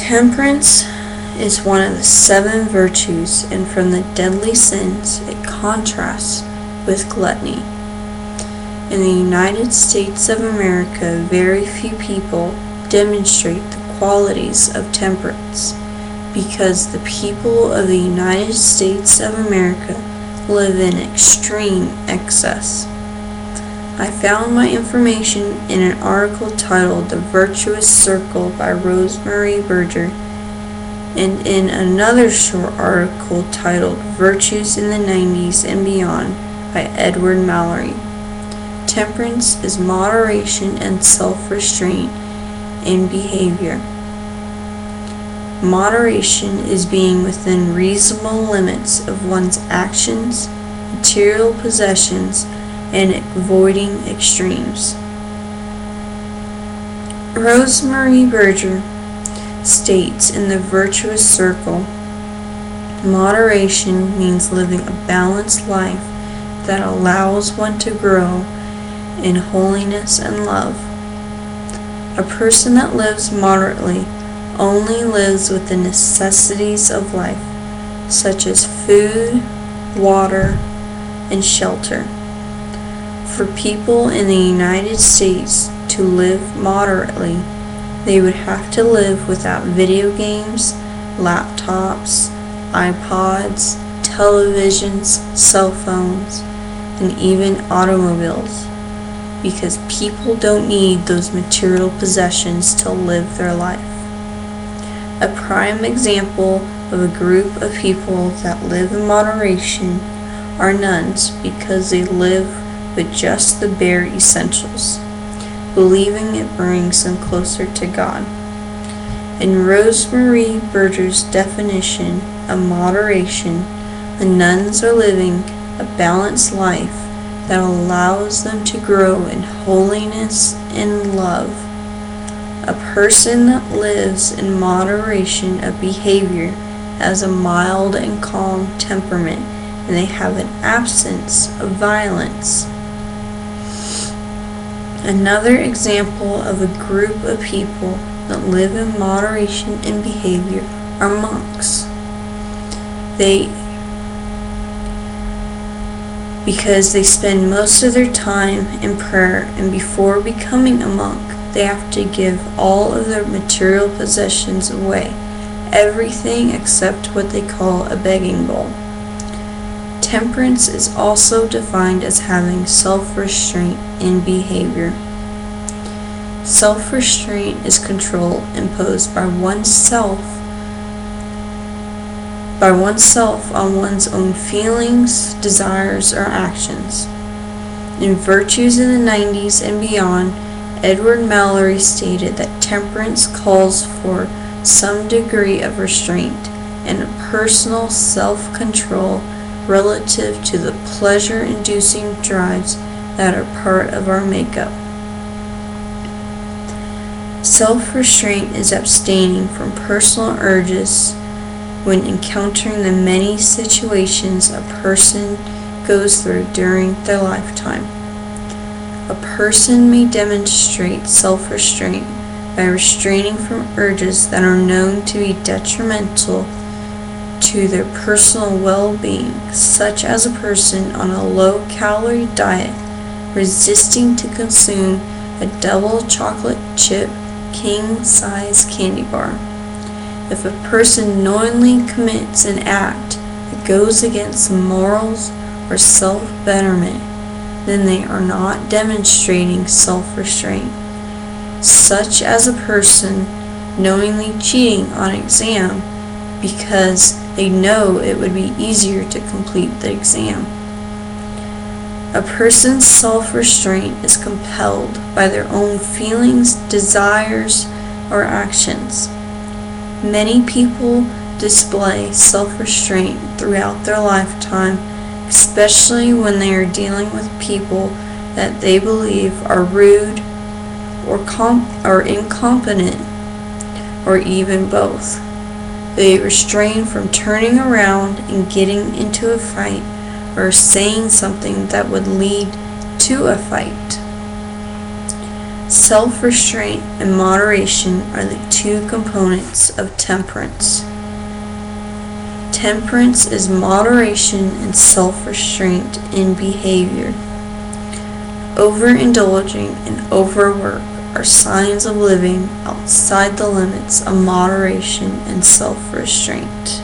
Temperance is one of the 7 virtues, and from the deadly sins it contrasts with gluttony. In the United States of America, very few people demonstrate the qualities of temperance because the people of the United States of America live in extreme excess. I found my information in an article titled "The Virtuous Circle" by Rosemary Berger, and in another short article titled "Virtues in the 90s and Beyond" by Edward Mallory. Temperance is moderation and self-restraint in behavior. Moderation is being within reasonable limits of one's actions, material possessions, and avoiding extremes. Rosemary Berger states in The Virtuous Circle, moderation means living a balanced life that allows one to grow in holiness and love. A person that lives moderately only lives with the necessities of life, such as food, water, and shelter. For people in the United States to live moderately, they would have to live without video games, laptops, iPods, televisions, cell phones, and even automobiles, because people don't need those material possessions to live their life. A prime example of a group of people that live in moderation are nuns, because they live with just the bare essentials, believing it brings them closer to God. In Rosemary Berger's definition of moderation, the nuns are living a balanced life that allows them to grow in holiness and love. A person that lives in moderation of behavior has a mild and calm temperament, and they have an absence of violence. Another example of a group of people that live in moderation in behavior are monks. Because they spend most of their time in prayer, and before becoming a monk, they have to give all of their material possessions away, everything except what they call a begging bowl. Temperance is also defined as having self-restraint in behavior. Self-restraint is control imposed by oneself on one's own feelings, desires, or actions. In Virtues in the 90s and Beyond, Edward Mallory stated that temperance calls for some degree of restraint and personal self-control relative to the pleasure-inducing drives that are part of our makeup. Self-restraint is abstaining from personal urges when encountering the many situations a person goes through during their lifetime. A person may demonstrate self-restraint by restraining from urges that are known to be detrimental to their personal well-being, such as a person on a low-calorie diet resisting to consume a double chocolate chip king-size candy bar. If a person knowingly commits an act that goes against morals or self-betterment, then they are not demonstrating self-restraint, such as a person knowingly cheating on an exam because they know it would be easier to complete the exam. A person's self-restraint is compelled by their own feelings, desires, or actions. Many people display self-restraint throughout their lifetime, especially when they are dealing with people that they believe are rude or incompetent, or even both. They refrain from turning around and getting into a fight or saying something that would lead to a fight. Self-restraint and moderation are the two components of temperance. Temperance is moderation and self-restraint in behavior. Overindulging and overwork are signs of living outside the limits of moderation and self-restraint.